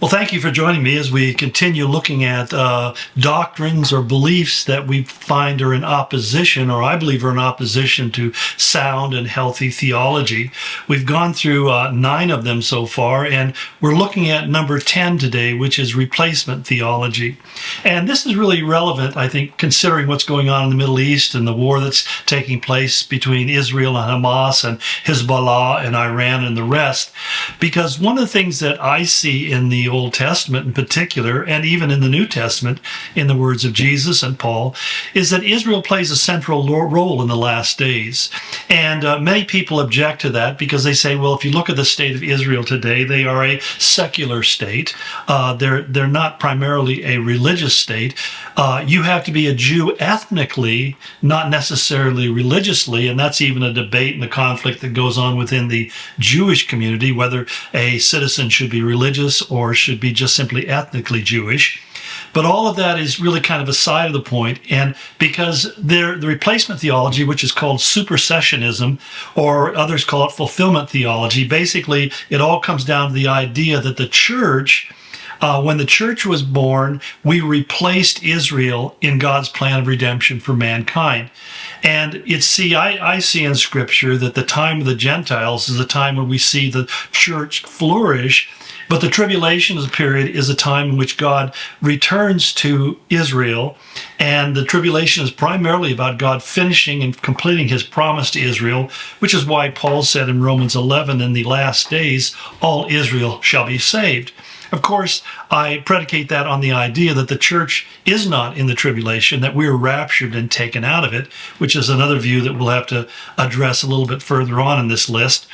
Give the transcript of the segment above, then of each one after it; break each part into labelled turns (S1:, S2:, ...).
S1: Well, thank you for joining me as we continue looking at doctrines or beliefs that we find are in opposition, or I believe are in opposition to sound and healthy theology. We've gone through 9 of them so far, and we're looking at number 10 today, which is replacement theology. And this is really relevant, I think, considering what's going on in the Middle East and the war that's taking place between Israel and Hamas and Hezbollah and Iran and the rest. Because one of the things that I see in the Old Testament in particular, and even in the New Testament, in the words of Jesus and Paul, is that Israel plays a central role in the last days. And many people object to that because they say, well, if you look at the state of Israel today, they are a secular state. They're not primarily a religious state. You have to be a Jew ethnically, not necessarily religiously, and that's even a debate and a conflict that goes on within the Jewish community, whether a citizen should be religious or should be just simply ethnically Jewish. But all of that is really kind of a side of the point, and because the replacement theology, which is called supersessionism, or others call it fulfillment theology, basically it all comes down to the idea that the church, when the church was born, we replaced Israel in God's plan of redemption for mankind. And I see in Scripture that the time of the Gentiles is the time when we see the church flourish, but the tribulation period is a time in which God returns to Israel, and the tribulation is primarily about God finishing and completing his promise to Israel, which is why Paul said in Romans 11, in the last days, all Israel shall be saved. Of course, I predicate that on the idea that the church is not in the tribulation, that we're raptured and taken out of it, which is another view that we'll have to address a little bit further on in this list.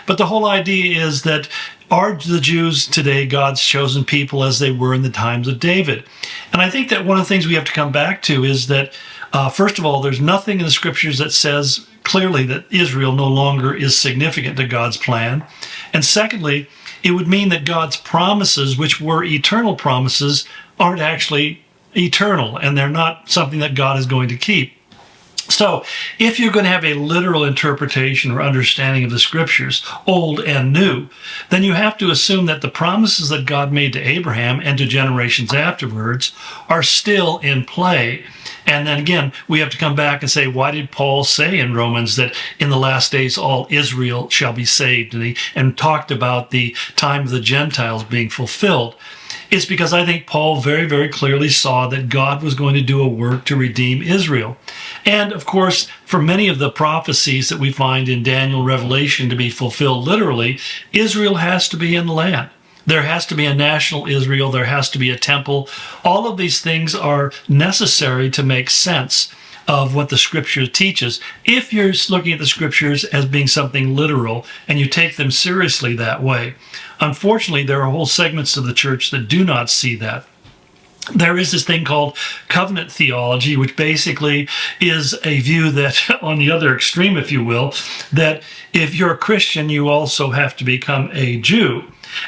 S1: But the whole idea is that are the Jews today God's chosen people as they were in the times of David? And I think that one of the things we have to come back to is that, first of all, there's nothing in the Scriptures that says clearly that Israel no longer is significant to God's plan. And secondly, it would mean that God's promises, which were eternal promises, aren't actually eternal, and they're not something that God is going to keep. So, if you're going to have a literal interpretation or understanding of the Scriptures, old and new, then you have to assume that the promises that God made to Abraham and to generations afterwards are still in play. And then again, we have to come back and say, why did Paul say in Romans that in the last days all Israel shall be saved? And talked about the time of the Gentiles being fulfilled. It's because I think Paul very, very clearly saw that God was going to do a work to redeem Israel. And of course, for many of the prophecies that we find in Daniel, Revelation to be fulfilled literally, Israel has to be in the land. There has to be a national Israel. There has to be a temple. All of these things are necessary to make sense of what the Scripture teaches. If you're looking at the Scriptures as being something literal and you take them seriously that way. Unfortunately, there are whole segments of the church that do not see that. There is this thing called covenant theology, which basically is a view that, on the other extreme, if you will, that if you're a Christian, you also have to become a Jew.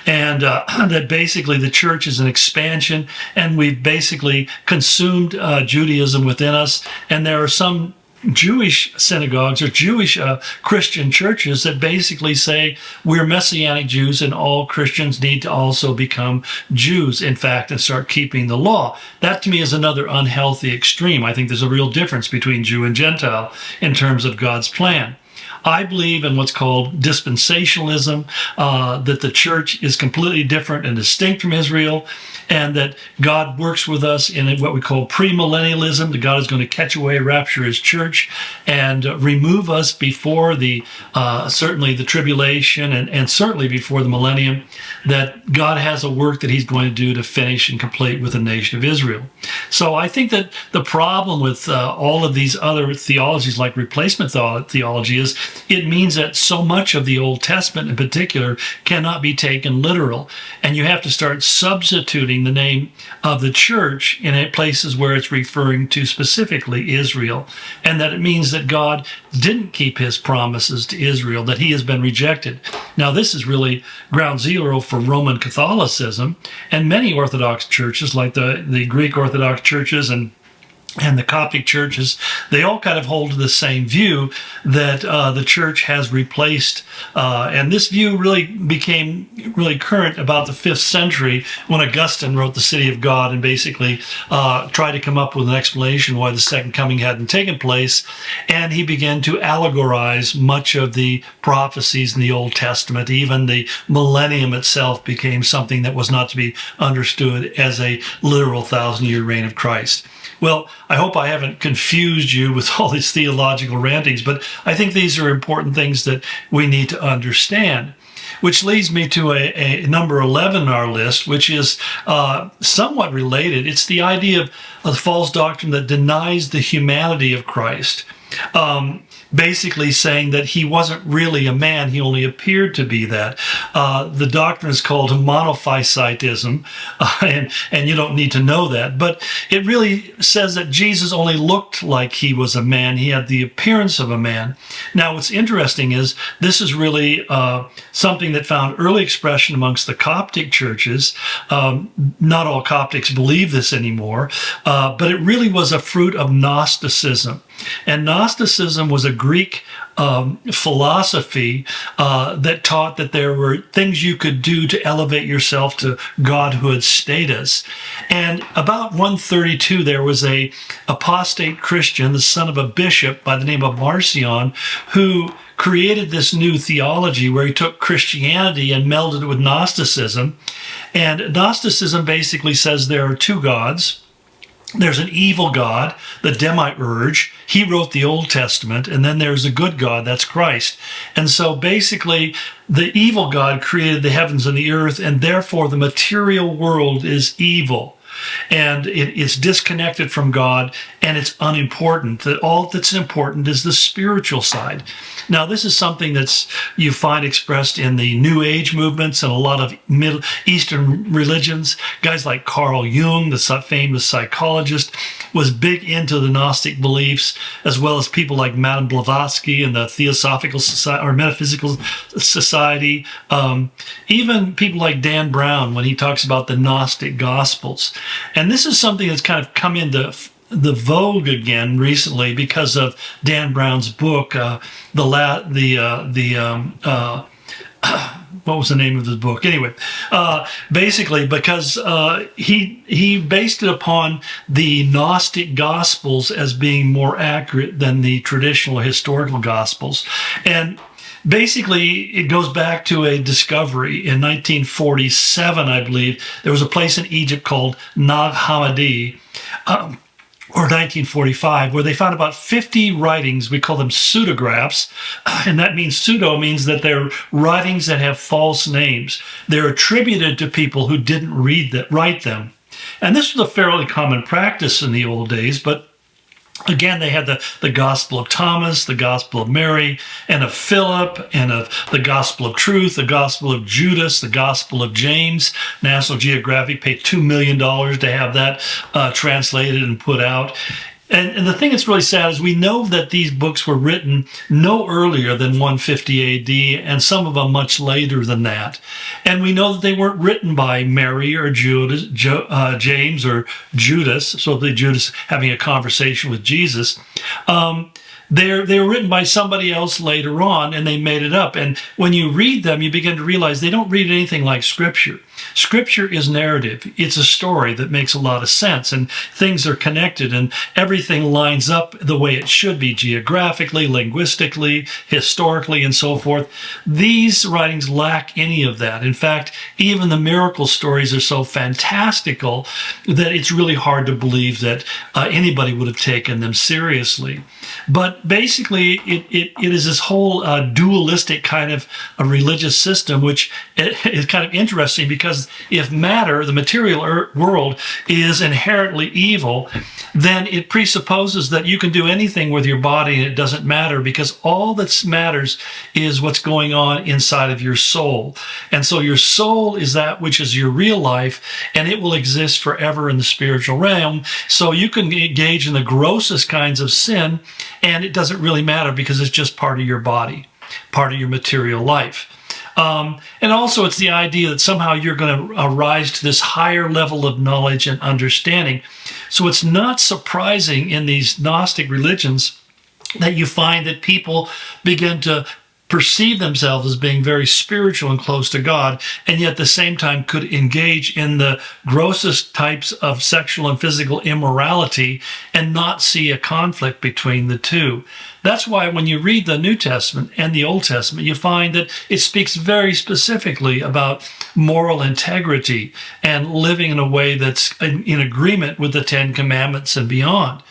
S1: And that basically the church is an expansion, and we've basically consumed Judaism within us. And there are some Jewish synagogues or Jewish Christian churches that basically say we're Messianic Jews and all Christians need to also become Jews, in fact, and start keeping the law. That to me is another unhealthy extreme. I think there's a real difference between Jew and Gentile in terms of God's plan. I believe in what's called dispensationalism, that the church is completely different and distinct from Israel, and that God works with us in what we call premillennialism, that God is going to catch away, rapture his church, and remove us before certainly the tribulation and certainly before the millennium, that God has a work that he's going to do to finish and complete with the nation of Israel. So I think that the problem with all of these other theologies like replacement theology is it means that so much of the Old Testament in particular cannot be taken literal. And you have to start substituting the name of the church in places where it's referring to specifically Israel. And that it means that God didn't keep his promises to Israel, that he has been rejected. Now, this is really ground zero for Roman Catholicism and many Orthodox churches like the Greek Orthodox churches and and the Coptic churches, they all kind of hold to the same view that the church has replaced, and this view really became really current about the 5th century when Augustine wrote The City of God and basically tried to come up with an explanation why the second coming hadn't taken place, and he began to allegorize much of the prophecies in the Old Testament. Even the millennium itself became something that was not to be understood as a literal 1,000-year reign of Christ. Well, I hope I haven't confused you with all these theological rantings, but I think these are important things that we need to understand. Which leads me to a number 11 on our list, which is somewhat related. It's the idea of a false doctrine that denies the humanity of Christ. Basically saying that he wasn't really a man, he only appeared to be that. The doctrine is called monophysitism, and you don't need to know that, but it really says that Jesus only looked like he was a man. He had the appearance of a man. Now, what's interesting is this is really something that found early expression amongst the Coptic churches. Not all Coptics believe this anymore, but it really was a fruit of Gnosticism. And Gnosticism was a Greek philosophy that taught that there were things you could do to elevate yourself to godhood status. And about 132, there was a apostate Christian, the son of a bishop by the name of Marcion, who created this new theology where he took Christianity and melded it with Gnosticism. And Gnosticism basically says there are two gods. There's an evil God, the demiurge. He wrote the Old Testament, and then there's a good God, that's Christ. And so basically, the evil God created the heavens and the earth, and therefore the material world is evil. And it's disconnected from God, and it's unimportant. That all that's important is the spiritual side. Now, this is something that's you find expressed in the New Age movements and a lot of Middle Eastern religions. Guys like Carl Jung, the famous psychologist, was big into the Gnostic beliefs, as well as people like Madame Blavatsky and the Theosophical Society or Metaphysical Society. Even people like Dan Brown, when he talks about the Gnostic Gospels. And this is something that's kind of come into the vogue again recently because of Dan Brown's book, what was the name of his book? Anyway, basically because he based it upon the Gnostic Gospels as being more accurate than the traditional historical Gospels. And basically, it goes back to a discovery in 1947, I believe. There was a place in Egypt called Nag Hammadi, or 1945, where they found about 50 writings. We call them pseudographs, and that means pseudo means that they're writings that have false names. They're attributed to people who didn't write them. And this was a fairly common practice in the old days, but again, they had the Gospel of Thomas, the Gospel of Mary, and of Philip, and of the Gospel of Truth, the Gospel of Judas, the Gospel of James. National Geographic paid $2 million to have that translated and put out. And the thing that's really sad is we know that these books were written no earlier than 150 AD, and some of them much later than that. And we know that they weren't written by Mary or James or Judas, so the Judas having a conversation with Jesus. They were written by somebody else later on, and they made it up. And when you read them, you begin to realize they don't read anything like Scripture. Scripture is narrative. It's a story that makes a lot of sense, and things are connected, and everything lines up the way it should be, geographically, linguistically, historically, and so forth. These writings lack any of that. In fact, even the miracle stories are so fantastical that it's really hard to believe that anybody would have taken them seriously. But basically, it is this whole dualistic kind of a religious system, which is kind of interesting because if matter, the material world, is inherently evil, then it presupposes that you can do anything with your body and it doesn't matter, because all that matters is what's going on inside of your soul. And so your soul is that which is your real life, and it will exist forever in the spiritual realm. So you can engage in the grossest kinds of sin, and it doesn't really matter because it's just part of your body, part of your material life. And also it's the idea that somehow you're going to rise to this higher level of knowledge and understanding. So it's not surprising in these Gnostic religions that you find that people begin to perceive themselves as being very spiritual and close to God, and yet at the same time could engage in the grossest types of sexual and physical immorality and not see a conflict between the two. That's why when you read the New Testament and the Old Testament, you find that it speaks very specifically about moral integrity and living in a way that's in agreement with the Ten Commandments and beyond.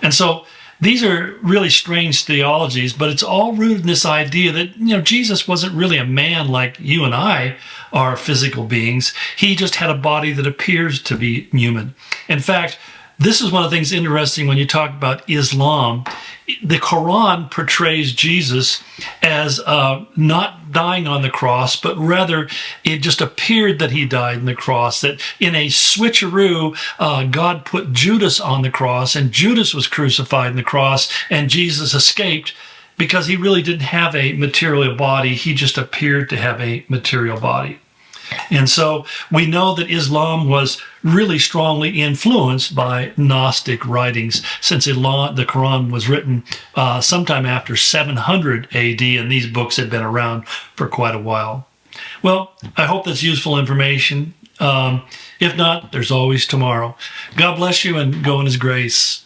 S1: And so these are really strange theologies, but it's all rooted in this idea that, Jesus wasn't really a man like you and I are physical beings. He just had a body that appears to be human. In fact, this is one of the things interesting when you talk about Islam. The Quran portrays Jesus as not dying on the cross, but rather it just appeared that he died on the cross, that in a switcheroo, God put Judas on the cross, and Judas was crucified on the cross, and Jesus escaped because he really didn't have a material body. He just appeared to have a material body. And so we know that Islam was really strongly influenced by Gnostic writings, since the Quran was written sometime after 700 AD, and these books had been around for quite a while. Well, I hope that's useful information. If not, there's always tomorrow. God bless you and go in His grace.